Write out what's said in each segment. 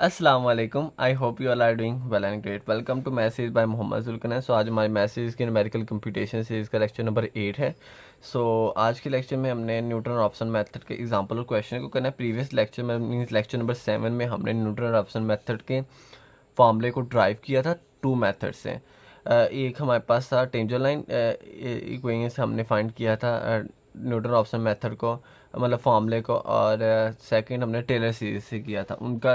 अस्सलाम वालेकुम। I hope you all are doing well and great. Welcome to message by Mohammad Zulkan. So आज हमारी message की न्यूमेरिकल कंप्यूटेशन सीरीज़ का लेक्चर नंबर 8 है। आज के लेक्चर में हमने न्यूटन ऑप्शन मेथड के एग्जांपल और क्वेश्चन को करना है। प्रीवियस लेक्चर में मीन्स लेक्चर नंबर 7 में हमने न्यूटन ऑप्शन मेथड के फॉर्मूले को ड्राइव किया था टू मेथड से। एक हमारे पास था टेंजर लाइन इक्वेशन से हमने फाइंड किया था न्यूटन ऑप्शन मेथड को, मतलब फॉर्मूले को, और सेकंड हमने टेलर सीरीज से किया था। उनका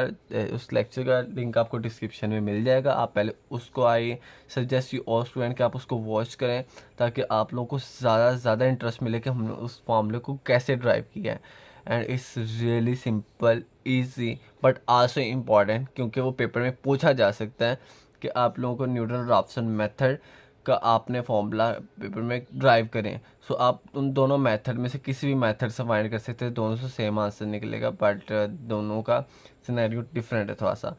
उस लेक्चर का लिंक आपको डिस्क्रिप्शन में मिल जाएगा। आप पहले उसको I suggest you all student कि आप उसको वॉच करें ताकि आप लोगों को ज़्यादा से ज़्यादा इंटरेस्ट मिले कि हमने उस फॉर्मूले को कैसे ड्राइव किया है। And it's really simple, easy, but also important, क्योंकि वो पेपर में पूछा जा सकता है कि आप लोगों को न्यूटन रॉप्सन मेथड का आपने फॉर्मूला पेपर में ड्राइव करें। आप उन दोनों मेथड में से किसी भी मेथड से फाइंड कर सकते हैं, दोनों से सेम आंसर निकलेगा, बट दोनों का सिनेरियो डिफरेंट है थोड़ा सा।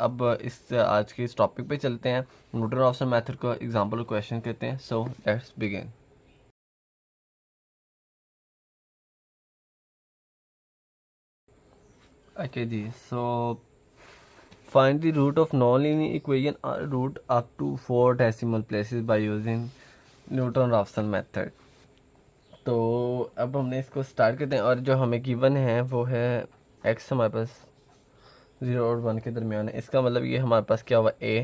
अब इस आज के इस टॉपिक पे चलते हैं। न्यूटन रॉप्सन मेथड को एग्जांपल क्वेश्चन कहते हैं। Let's begin. ओके जी, find the root of non-linear equation or root up to 4 decimal places by using Newton-Raphson method। तो अब हमने इसको स्टार्ट करते हैं, और जो हमें गिवन है वो है x हमारे पास 0 और 1 के दरमियान है। इसका मतलब ये हमारे पास क्या हुआ a,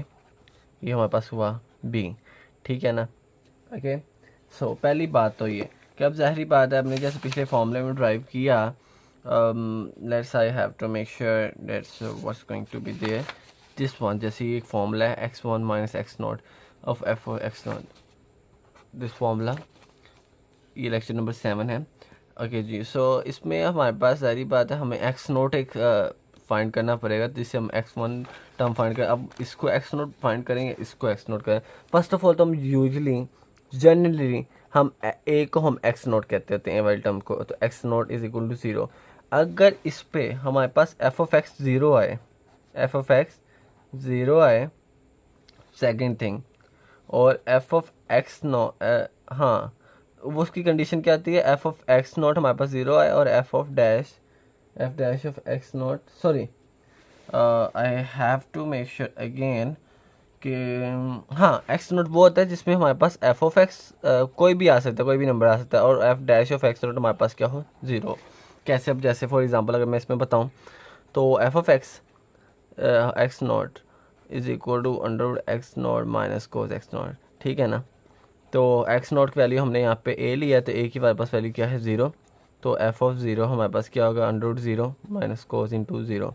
ये हमारे पास हुआ b, ठीक है ना। ओके, पहली बात तो ये कि अब ज़ाहरी बात है, आपने जैसे पिछले फॉर्मूले में ड्राइव किया, let's I have to make sure that's what's going to be there this one. जैसे ये एक फॉर्मूला है x1 minus X naught of F of x naught, this formula, ये लेक्चर नंबर 7 है। ओके जी, इसमें हमारे पास सारी बात है, हमें एक्स नोट एक फाइंड करना पड़ेगा, जिससे हम x1 टर्म फाइंड करें। अब इसको x नोट फाइंड करेंगे, इसको x नोट करें। फर्स्ट ऑफ ऑल तो हम यूजली जनरली हम a को हम x नोट कहते होते हैं, ए वाली टर्म को, तो x naught is equal to 0। अगर इस पे हमारे पास f ऑफ x 0 आए, f ऑफ x 0 आए, सेकेंड थिंग, और f ऑफ x नो हाँ, वो उसकी कंडीशन क्या आती है, f ऑफ x नॉट हमारे पास 0 आए और f dash of x naught, sorry I have to make sure again कि हाँ, x नॉट वो होता है जिसमें हमारे पास f ऑफ x कोई भी आ सकता है, कोई भी नंबर आ सकता है, और f dash of x not हमारे पास क्या हो, 0। कैसे, अब जैसे फॉर एग्जांपल अगर मैं इसमें बताऊँ तो f of x naught is equal to under root X naught minus cos X naught, ठीक है ना। तो एक्स नॉट की वैल्यू हमने यहाँ पे a लिया है, तो a की हमारे पास वैल्यू क्या है, 0। तो f ऑफ 0 हमारे पास क्या होगा, under root 0 minus cos into 0।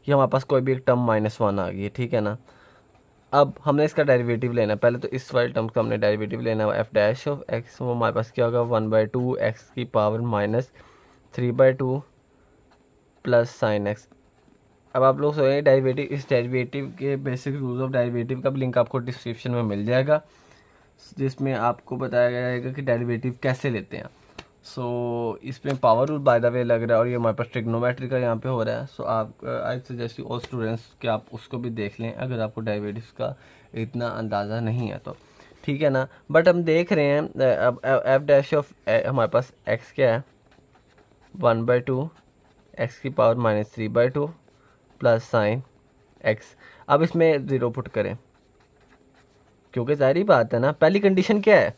ये हमारे पास कोई भी एक टर्म -1 आ गई है, ठीक है ना। अब हमने इसका डेरिवेटिव लेना है, पहले तो इस वाले टर्म का हमने डेरिवेटिव लेना है, f डैश ऑफ x, वो हमारे पास क्या होगा, 1/2 एक्स की power minus 3/2 plus sine x. अब आप लोग सोचेंगे डेरिवेटिव, इस डेरिवेटिव के बेसिक रूल्स ऑफ डेरिवेटिव का भी लिंक आपको डिस्क्रिप्शन में मिल जाएगा, जिसमें आपको बताया जाएगा कि डेरिवेटिव कैसे लेते हैं। इसमें power rule by the way लग रहा है, और ये हमारे पास ट्रिग्नोमेट्री का यहाँ पे हो रहा है। आप I suggest you all students कि आप उसको भी देख लें अगर आपको डेरिवेटिव का इतना अंदाज़ा नहीं है तो, ठीक है ना। बट हम देख रहे हैं अब एफ डैश ऑफ हमारे पास एक्स क्या है, 1/2 एक्स की power minus 3/2 plus sine x. अब इसमें 0 पुट करें, क्योंकि जाहिर बात है ना, पहली कंडीशन क्या है।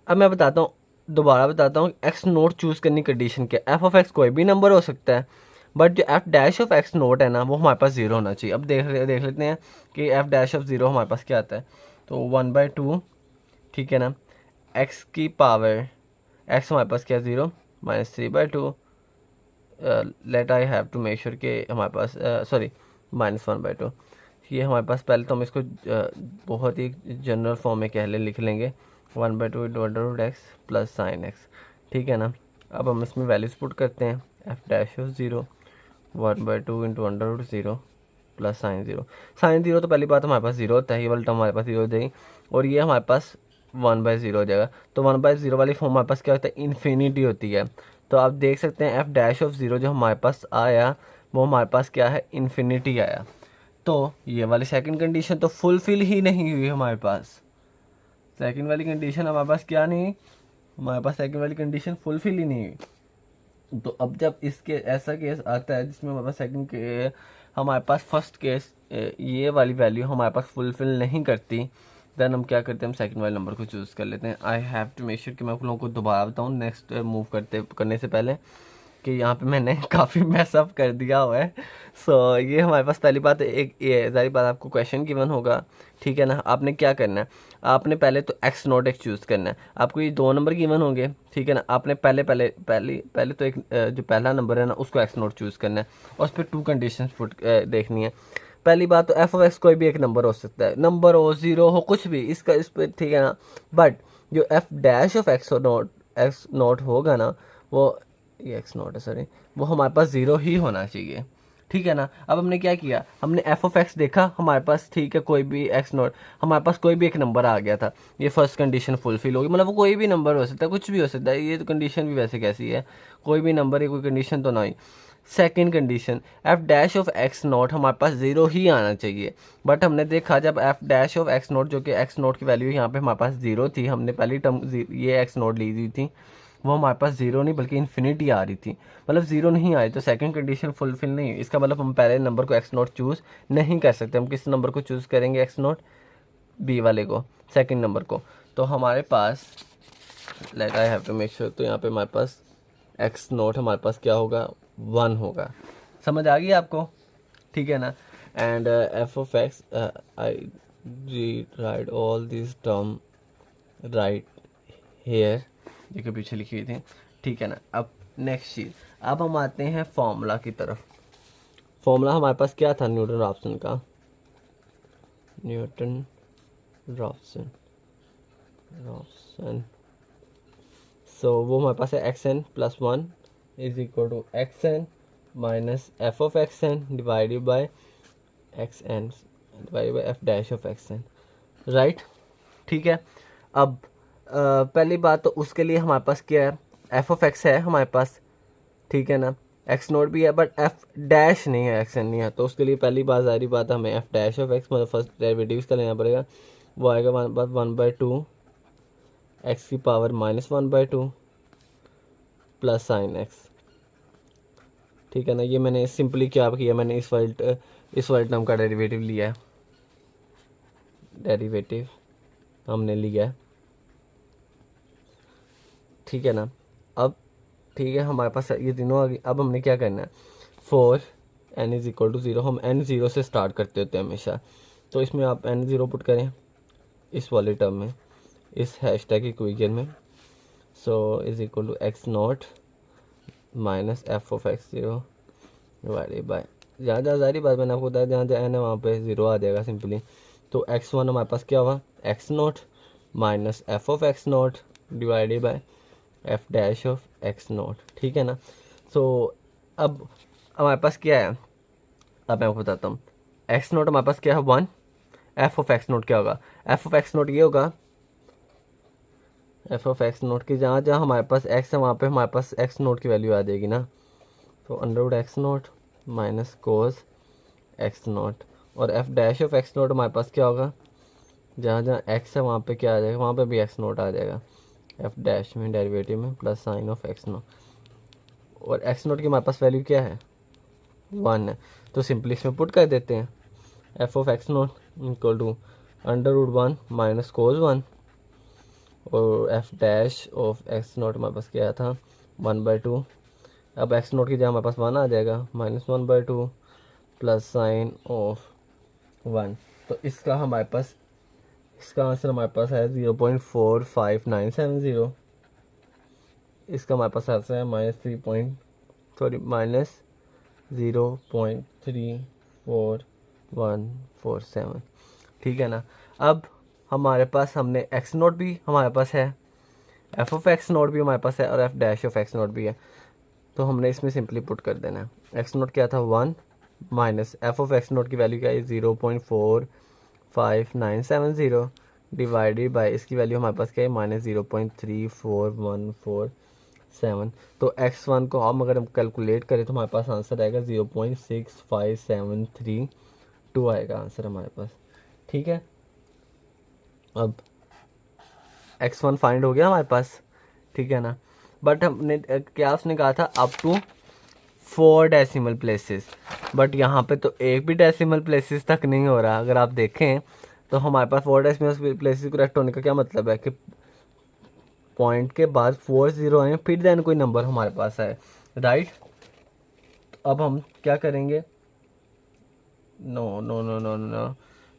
अब मैं बताता हूँ, दोबारा बताता हूँ, एक्स नोट चूज़ करनी कंडीशन क्या है। एफ ऑफ एक्स कोई भी नंबर हो सकता है, बट जो F dash of x note है ना, वो हमारे पास 0 होना चाहिए। अब देख लेते हैं कि एफ डैश ऑफ 0 हमारे पास क्या आता है। तो 1/2, ठीक है ना, एक्स की पावर, एक्स हमारे पास क्या, 0 minus 3/2, let I have to make sure कि हमारे पास सॉरी -1/2। ये हमारे पास, पहले तो हम इसको बहुत ही जनरल फॉर्म में लिख लेंगे, 1/2 into under root x plus sine x, ठीक है ना। अब हम इसमें वैल्यूज पुट करते हैं, f dash of 0 1/2 into under root 0 plus sine 0। Sine 0 तो पहली बात हमारे पास 0 होता है, ये वाला टर्म हमारे पास 0 हो जाएगी, और ये हमारे पास 1/0 हो जाएगा। तो 1/0 वाली फॉर्म हमारे पास क्या होता है, इन्फिनिटी होती है। तो आप देख सकते हैं एफ डैश ऑफ 0 जो हमारे पास आया, वो हमारे पास क्या है, इन्फिनिटी आया। तो ये वाली सेकंड कंडीशन तो फुलफिल ही नहीं हुई हमारे पास। सेकंड वाली कंडीशन हमारे पास क्या नहीं, हमारे पास सेकंड वाली कंडीशन फुलफिल ही नहीं हुई। तो अब जब इसके ऐसा केस आता है जिसमें हमारे पास सेकंड के हमारे पास फर्स्ट केस ये वाली वैल्यू हमारे पास फुलफिल नहीं करती, देन हम क्या करते हैं, हम सेकंड वाले नंबर को चूज़ कर लेते हैं। I have to make sure कि मैं आप लोगों को दोबारा बताऊँ नेक्स्ट मूव करने से पहले कि यहाँ पे मैंने काफ़ी मैसअप कर दिया हुआ है। ये हमारे पास पहली बात एक ये सारी बात, आपको क्वेश्चन गिवन होगा, ठीक है ना। आपने क्या करना है, आपने पहले तो एक्स नॉट एक चूज़ करना है। आपको ये 2 नंबर गिवन होंगे, ठीक है ना। आपने पहले तो एक जो पहला नंबर है ना उसको एक्स नॉट चूज़ करना है और उस पर 2 कंडीशन देखनी है। पहली बात तो एफ ऑफ एक्स कोई भी एक नंबर हो सकता है, नंबर हो, ज़ीरो हो, कुछ भी इस पर, ठीक है ना। बट जो F dash of x not होगा ना, वो ये एक्स नॉट है सॉरी, वो हमारे पास ज़ीरो ही होना चाहिए, ठीक है ना। अब हमने क्या किया, हमने एफ ऑफ एक्स देखा हमारे पास, ठीक है, कोई भी एक्स नॉट हमारे पास कोई भी एक नंबर आ गया था, ये फर्स्ट कंडीशन फुलफिल होगी, मतलब वो कोई भी नंबर हो सकता है, कुछ भी हो सकता है। ये तो कंडीशन भी वैसे कैसी है, कोई भी नंबर है, कोई कंडीशन तो ना ही। Second condition, f dash of x naught हमारे पास ज़ीरो ही आना चाहिए। बट हमने देखा जब F dash of x not, जो कि एक्स नॉट की वैल्यू यहाँ पे हमारे पास ज़ीरो थी, हमने पहली टर्म ये एक्स नॉट ली हुई थी, वो हमारे पास ज़ीरो नहीं बल्कि इन्फिनिटी आ रही थी, मतलब ज़ीरो नहीं आई, तो सेकंड कंडीशन फुलफिल नहीं। इसका मतलब हम पहले नंबर को एक्स नॉट चूज़ नहीं कर सकते। हम किस नंबर को चूज़ करेंगे, एक्स नॉट बी वाले को, सेकंड नंबर को। तो हमारे पास like I have to make sure, तो यहाँ पे हमारे पास एक्स नॉट हमारे पास क्या होगा, 1 होगा। समझ आ गई आपको, ठीक है ना। And f of x, I rewrite all this term right here, जो पीछे लिखी हुई थी, ठीक है ना। अब नेक्स्ट चीज़, अब हम आते हैं फॉर्मूला की तरफ। फॉर्मूला हमारे पास क्या था, न्यूटन रॉप्सन का, न्यूटन रॉप्सन सो वो हमारे पास है x n plus 1 is equal to x n minus f of x n divided by x n divided by f dash of x n, right, ठीक है। अब पहली बात तो उसके लिए हमारे पास क्या है, एफ ऑफ एक्स है हमारे पास, ठीक है ना, एक्स नोट भी है बट एफ डैश नहीं है, एक्स एन नहीं है। तो उसके लिए पहली बात जारी बात हमें एफ डैश ऑफ एक्स मतलब फर्स्ट डेरिवेटिव का लेना पड़ेगा, वो आएगा 1/2 एक्स की पावर -1/2 प्लस साइन एक्स, ठीक है ना। ये मैंने सिंपली क्या किया, मैंने इस वाले टर्म का डेरिवेटिव लिया है, डेरिवेटिव हमने लिया है, ठीक है ना। अब ठीक है, हमारे पास ये तीनों आ गई। अब हमने क्या करना है, for n is equal to 0, हम n 0 से स्टार्ट करते होते हैं हमेशा, तो इसमें आप n 0 पुट करें इस वाले टर्म में, इस हैशटैग इक्वेशन में। So is equal to x naught minus f of x 0 divided by, जहाँ जहाँ सारी बात मैंने आपको बताया, जहाँ जहाँ n है वहाँ पे 0 आ जाएगा सिंपली। तो x1 हमारे पास क्या हुआ, x naught minus f of x not divided by F dash of x naught, ठीक है ना। सो अब हमारे पास क्या है, अब मैं आपको बताता हूँ। एक्स नोट हमारे पास क्या है 1, एफ ऑफ एक्स नोट क्या होगा, एफ ऑफ एक्स नोट ये होगा, एफ ऑफ एक्स नोट की जहाँ जहाँ हमारे पास एक्स है वहाँ पे हमारे पास एक्स नोट की वैल्यू आ जाएगी ना। तो under x naught minus cos x naught, और f dash of x naught हमारे पास क्या होगा, जहाँ जहाँ एक्स है वहाँ पे क्या आ जाएगा, वहाँ पे भी एक्स नोट आ जाएगा, एफ डैश में डेरिवेटिव में plus sign of x naught, और एक्स नोट की हमारे पास वैल्यू क्या है 1 है। तो सिंपली इसमें पुट कर देते हैं, f of x naught equal to √1 minus cos 1, और f dash of x naught हमारे पास क्या था 1/2। अब एक्स नोट की जगह हमारे पास 1 आ जाएगा, -1/2 प्लस साइन ऑफ 1। तो इसका हमारे पास, इसका आंसर हमारे पास है 0.45970। इसका हमारे पास आंसर है -0.34147, ठीक है ना। अब हमारे पास हमने एक्स नोट भी हमारे पास है, एफ ऑफ एक्स नोट भी हमारे पास है, और f dash of x note भी है। तो हमने इसमें सिंपली पुट कर देना है, एक्स नोट क्या था 1 minus f of x naught की वैल्यू क्या है 0.45970 डिवाइडेड बाय इसकी वैल्यू हमारे पास क्या है -0.34147। तो x1 को हम अगर हम कैलकुलेट करें तो हमारे पास आंसर आएगा 0.65732 आएगा आंसर हमारे पास, ठीक है। अब x1 फाइंड हो गया हमारे पास, ठीक है ना। बट हमने क्या उसने कहा था up to 4 decimal places, but यहाँ पे तो एक भी डेसिमल प्लेसेस तक नहीं हो रहा। अगर आप देखें तो हमारे पास 4 डेसिमल प्लेसेस करेक्ट होने का क्या मतलब है कि पॉइंट के बाद 4 जीरो आए फिर देन कोई नंबर हमारे पास है, राइट। अब हम क्या करेंगे, no no no no no,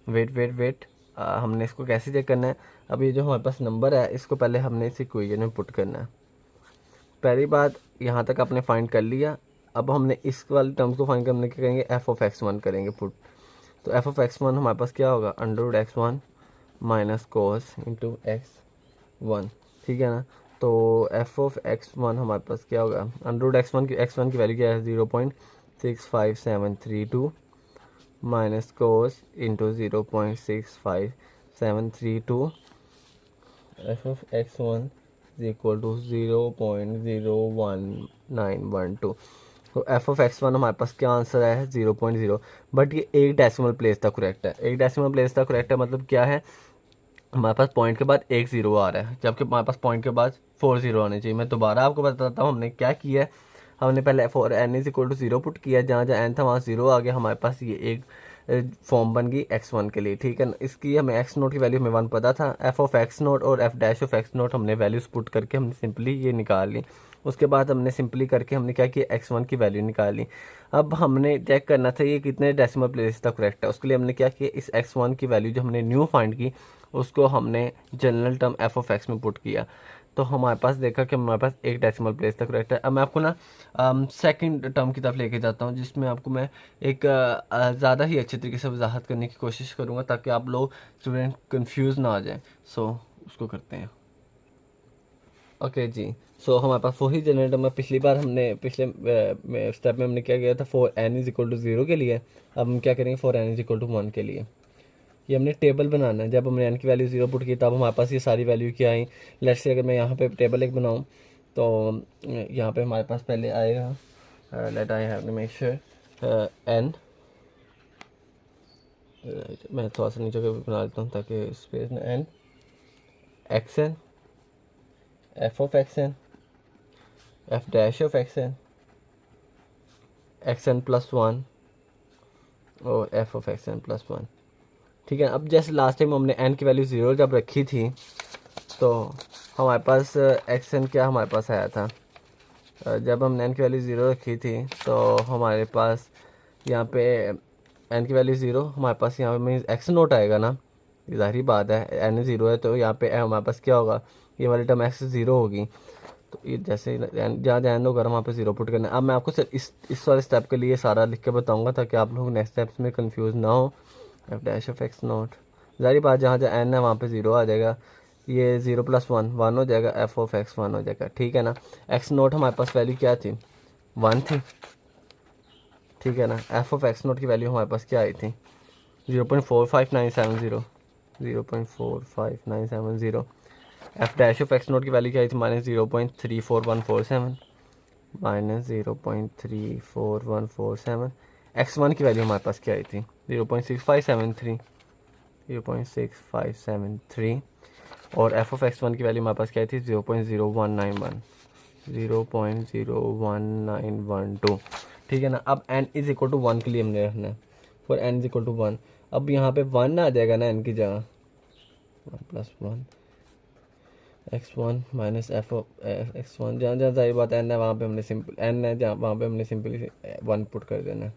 wait wait wait, हमने इसको कैसे चेक करना है। अब ये जो हमारे पास नंबर है इसको पहले हमने इस इक्वेशन में पुट करना है। पहली बात यहाँ तक आपने फाइंड कर लिया। अब हमने इस वाले टर्म्स को फाइंड करने के करेंगे एफ ऑफ एक्स वन करेंगे पुट। तो एफ ऑफ एक्स वन हमारे पास क्या होगा, under root x one minus cos into x one, ठीक है ना। तो एफ ऑफ एक्स वन हमारे पास क्या होगा, अंडर रूट एक्स वन की वैल्यू क्या है 0.65732 minus cos into 0.65732, f of x one is equal to 0.01912। तो एफ ऑफ एक्स वन हमारे पास क्या आंसर है 0.0, बट ये एक डेसिमल प्लेस तक करेक्ट है। एक डेसिमल प्लेस तक करेक्ट है मतलब क्या है, हमारे पास पॉइंट के बाद 1 जीरो आ रहा है, जबकि हमारे पास पॉइंट के बाद 4 जीरो आने चाहिए। मैं दोबारा आपको बताता हूँ हमने क्या किया है। हमने पहले for n is equal to 0 put किया, जहाँ जहाँ एन था वहाँ 0 आ गया। हमारे पास ये एक फॉर्म बन गई x1 के लिए, ठीक है ना। इसकी हमें x नोट की वैल्यू हमें 1 पता था। f ऑफ x नोट और f dash of x note हमने वैल्यूज पुट करके हमने सिंपली ये निकाल ली। उसके बाद हमने सिंपली करके हमने क्या किया, x1 की वैल्यू निकाली। अब हमने चेक करना था ये कितने डेसिमल प्लेस तक करेक्ट है। उसके लिए हमने क्या किया, इस x1 की वैल्यू जो हमने न्यू फाइंड की उसको हमने general term f of x में पुट किया। तो हमारे पास देखा कि हमारे पास एक डेसिमल प्लेस तक करेक्ट है। अब मैं आपको ना सेकंड टर्म की तरफ लेके जाता हूँ, जिसमें आपको मैं एक ज़्यादा ही अच्छे तरीके से वजाहत करने की कोशिश करूँगा ताकि आप लोग स्टूडेंट कंफ्यूज ना आ जाएं। सो उसको करते हैं। ओके जी, सो हमारे पास वही जनरल टर्म है। पिछली बार हमने पिछले स्टेप में हमने क्या किया था, for n is equal to 0 के लिए। अब हम क्या करेंगे for n is equal to 1 के लिए। ये हमने टेबल बनाना है। जब हमने एन की वैल्यू 0 पुट की तब हमारे पास ये सारी वैल्यू क्या आई। लेट्स से अगर मैं यहाँ पे टेबल एक बनाऊँ तो यहाँ पे हमारे पास पहले आएगा, let I have to make sure n, मैं थोड़ा सा नीचे बना लेता हूँ ताकि स्पेस में n x n f of x n f dash of x n plus one और f of x n plus one, ठीक है। अब जैसे लास्ट टाइम हमने एन की वैल्यू 0 जब रखी थी तो हमारे पास एक्स एन क्या हमारे पास आया था, जब हमने एन की वैल्यू 0 रखी थी तो हमारे पास यहाँ पे एन की वैल्यू 0, हमारे पास यहाँ पे मीन्स एक्स नोट आएगा ना, ज़ाहिर बात है एन 0 है तो यहाँ पे हमारे पास क्या होगा, ये वाली टर्म एक्स 0 होगी। तो ये जैसे जहाँ जहाँ एन होगा वहाँ पे 0 पुट करना है। अब मैं आपको सिर्फ इस वाले स्टेप के लिए सारा लिख के बताऊँगा ताकि आप लोग नेक्स्ट स्टेप्स में कन्फ्यूज़ ना हो। F dash of x note, ज़ाहिर बात जहाँ जहाँ एन है वहाँ पे 0 आ जाएगा। ये 0 प्लस 1 1 हो जाएगा, एफ ऑफ एक्स 1 हो जाएगा, ठीक है ना। एक्स नोट हमारे पास वैल्यू क्या थी 1 थी, ठीक है ना। एफ ऑफ एक्स नोट की वैल्यू हमारे पास क्या आई थी 0.45970, 0.45970। F dash of x naught की वैल्यू क्या आई थी -0.34147, -0.34147। एक्स वन की वैल्यू हमारे पास क्या आई थी 0.6573, 0.6573। और एफ ऑफ एक्स वन की वैल्यू हमारे पास क्या आई थी 0.0191, 0.01912, ठीक है ना। अब n इज इक्वल टू 1 के लिए हमने रखना है, for n is equal to 1। अब यहाँ पे 1 आ जाएगा ना n की जगह, 1 plus 1 x1 minus f of x1, जहाँ जहाँ सारी बात n है वहाँ पे हमने सिंपल n है जहाँ वहाँ पे हमने सिंपली 1 पुट कर देना है,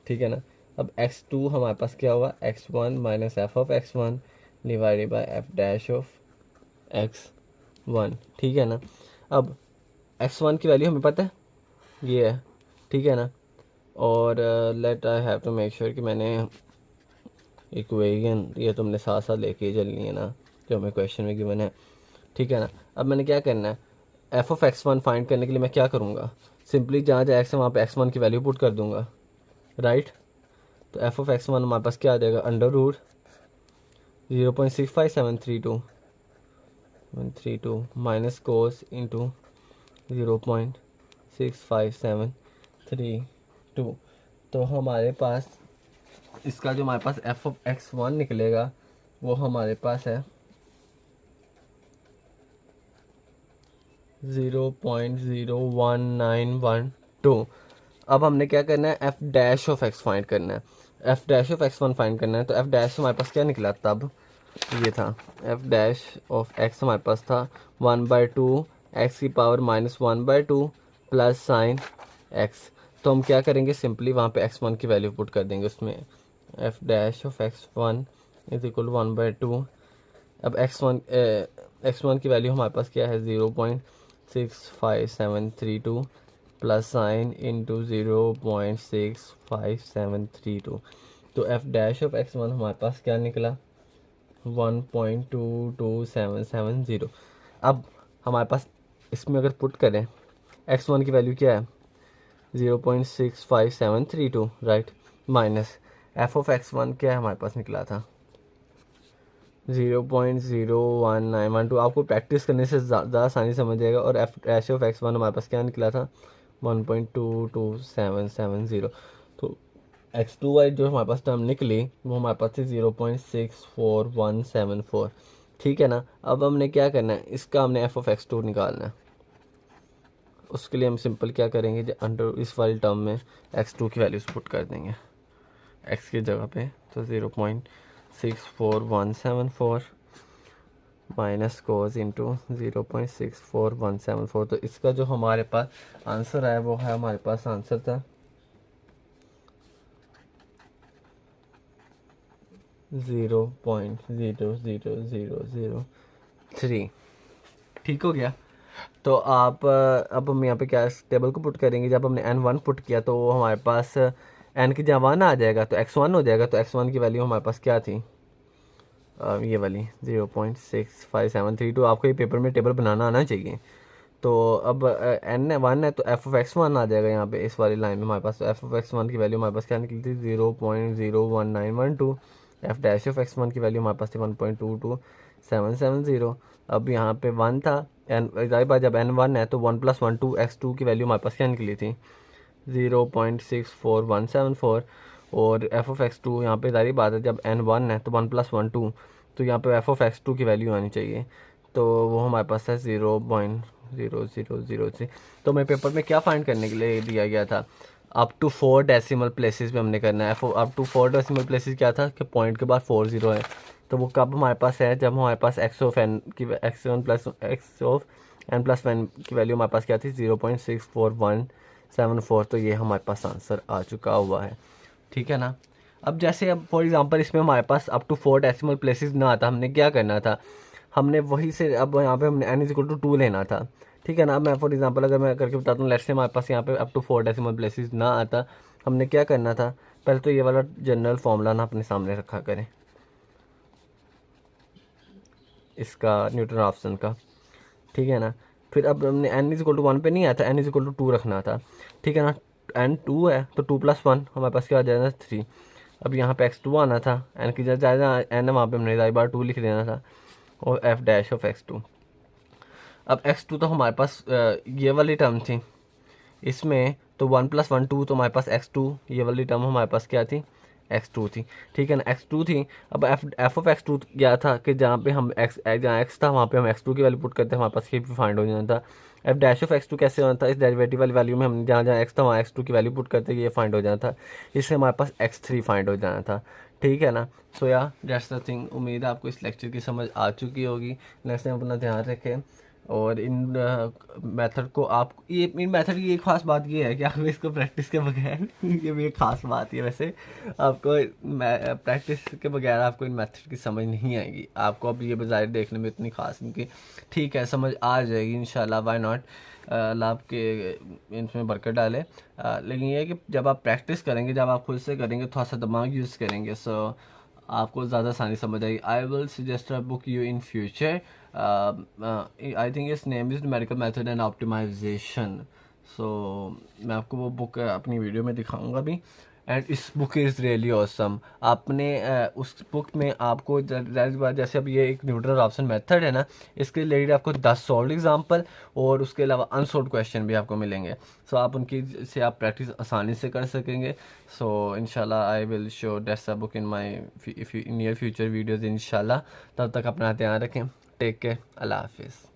ठीक है ना। अब x2 हमारे पास क्या होगा x1 minus f of x1 divided by F dash of x1, ठीक है ना। अब x1 की वैल्यू हमें पता है ये है, ठीक है ना। और let I have to make sure कि मैंने इक्वेशन ये तुमने साथ साथ लेके चलनी है ना जो हमें क्वेश्चन में गिवन है, ठीक है ना। अब मैंने क्या करना है, एफ ऑफ x1 फाइंड करने के लिए मैं क्या करूँगा, सिंपली जहाँ जहाँ x है वहाँ पे x1 की वैल्यू पुट कर दूँगा, राइट। तो एफ ऑफ x1 हमारे पास क्या आ जाएगा under root 0.65732 minus cos into 0.65732। तो हमारे पास इसका जो हमारे पास एफ ऑफ x1 निकलेगा वो हमारे पास है 0.01912। अब हमने क्या करना है, F dash of x find करना है, F dash of x one find करना है। तो एफ डैश हमारे पास क्या निकला तब, ये था एफ डैश ऑफ एक्स हमारे पास था 1/2 एक्स की पावर -1/2 प्लस साइन एक्स। तो हम क्या करेंगे, सिंपली वहाँ पे x1 की वैल्यू पुट कर देंगे उसमें, F dash of x1 is equal 1/2। अब x1 की वैल्यू हमारे पास क्या है 0.65732 प्लस साइन इंटू 0.65732। तो एफ डैश ऑफ x1 हमारे पास क्या निकला 1.22770। अब हमारे पास इसमें अगर पुट करें x1 की वैल्यू क्या है 0.65732 right, minus f of x1 क्या है हमारे पास निकला था 0.01912। आपको प्रैक्टिस करने से ज़्यादा आसानी समझ जाएगा। और एफ डैश ऑफ x1 हमारे पास क्या निकला था 1.22770। तो x2 वाई जो हमारे पास टर्म निकली वो हमारे पास थी 0.64174। ठीक है ना। अब हमने क्या करना है, इसका हमने एफ ऑफ x2 निकालना है। उसके लिए हम सिंपल क्या करेंगे, जो अंडर इस वाली टर्म में x2 की वैल्यूज पुट कर देंगे x की जगह पे। तो 0.64174 माइनस कोस इंटू 0.64174। तो इसका जो हमारे पास आंसर आया वो है, हमारे पास आंसर था 0.00003। ठीक हो गया। तो आप अब हम यहाँ पे क्या टेबल को पुट करेंगे, जब हमने n1 पुट किया तो हमारे पास n की जगह 1 आ जाएगा तो x1 हो जाएगा। तो x1 की वैल्यू हमारे पास क्या थी, ये वाली 0.65732। आपको ये पेपर में टेबल बनाना आना चाहिए। तो अब n1 है तो एफ ऑफ x1 आ जाएगा यहाँ पे इस वाली लाइन में हमारे पास। तो एफ ऑफ x1 की वैल्यू हमारे पास क्या निकली थी 0.01912। एफ डैश ऑफ x1 की वैल्यू हमारे पास थी 1.22770। अब यहाँ पे 1 था, एन जाहिर बात जब n1 है तो 1 + 1 2 x2 की वैल्यू हमारे पास क्या निकली थी 0.64174। और एफ ऑफ x2 यहाँ पे जाहिर बात है जब n1 है तो 1 + 1 2, तो यहाँ पे एफ ऑफ x2 की वैल्यू आनी चाहिए। तो वो हमारे पास है 0.0003। तो मेरे पेपर में क्या फाइंड करने के लिए दिया गया था, अप टू 4 डेसिमल प्लेसेस पे हमने करना है। अप टू 4 डेसिमल प्लेसेस क्या था कि पॉइंट के बाद 4 0 है। तो वो कब हमारे पास है, जब हमारे पास x ऑफ n की x1 + x ऑफ n + 1 की वैल्यू हमारे पास क्या थी 0.64174। तो ये हमारे पास आंसर आ चुका हुआ है। ठीक है ना। अब जैसे अब फॉर एग्जांपल इसमें हमारे पास अप टू 4 डेसिमल प्लेसेस ना आता, हमने क्या करना था, हमने वही से अब यहाँ पे हमने n = 2 लेना था। ठीक है ना। अब मैं फॉर एग्जांपल अगर मैं करके बताता हूँ, लेट्स से हमारे पास यहाँ पे अप टू 4 डेसिमल प्लेसेस ना आता, हमने क्या करना था, पहले तो ये वाला जनरल फॉर्मूला ना अपने सामने रखा करें, इसका न्यूटन राफसन का। ठीक है ना। फिर अब हमने n = 1 पे नहीं आया था, n = 2 रखना था। ठीक है ना। n 2 है तो 2 + 1 हमारे पास क्या आ जाएगा 3। अब यहाँ पे x2 आना था, n की जगह n है वहाँ पे हमने 2 लिख देना था। और एफ डैश ऑफ x2। अब x2 तो हमारे पास ये वाली टर्म थी इसमें, तो 1 + 1 2, तो हमारे पास x2 ये वाली टर्म हमारे पास क्या थी x2 थी। ठीक है ना। x2 थी। अब एफ ऑफ x2 क्या था कि जहाँ पे हम जहाँ x था वहाँ पे हम x2 की वैल्यू पुट करते हैं, हमारे पास ये भी फाइंड हो जाता था। एफ डैश ऑफ x2 कैसे होना था, इस डेरिवेटिव वाली वैल्यू में हम जहाँ जहाँ x था वहाँ x2 की वैल्यू पुट करते ये फाइंड हो जाता था। इससे हमारे पास x3 फाइंड हो जाना था। ठीक है ना। सो या दैट्स द थिंग। उम्मीद है आपको इस लेक्चर की समझ आ चुकी होगी। नेक्स्ट टाइम अपना ध्यान रखें। और इन मेथड को आप इन मेथड की एक ख़ास बात ये है कि आप इसको प्रैक्टिस के बगैर ये भी एक ख़ास बात है वैसे, आपको प्रैक्टिस के बगैर आपको इन मेथड की समझ नहीं आएगी। आपको अब ये बज़ाहिर देखने में इतनी ख़ास इनकी ठीक है समझ आ जाएगी इंशाल्लाह, व्हाई नॉट। अल्लाह आपके इसमें बरकत डाले। लेकिन ये है कि जब आप प्रैक्टिस करेंगे, जब आप खुद से करेंगे, थोड़ा सा दिमाग यूज़ करेंगे, सो आपको ज़्यादा आसानी समझ आएगी। I will suggest a book you in future. I think इस name is numerical method and optimization. So मैं आपको वो बुक अपनी वीडियो में दिखाऊंगा भी। एंड इस बुक इज़ रियली ऑसम। आपने उस बुक में आपको जैसे अब ये एक न्यूटन राफसन मेथड है ना, इसके रिलेटेड आपको 10 सॉल्व एग्जाम्पल और उसके अलावा अनसॉल्व क्वेश्चन भी आपको मिलेंगे। सो आप उनकी से आप प्रैक्टिस आसानी से कर सकेंगे। सो इंशाल्लाह I will show that's a book in my near future videos इंशाल्लाह। तब तक अपना ध्यान रखें। Take care. अल्लाह हाफिज़।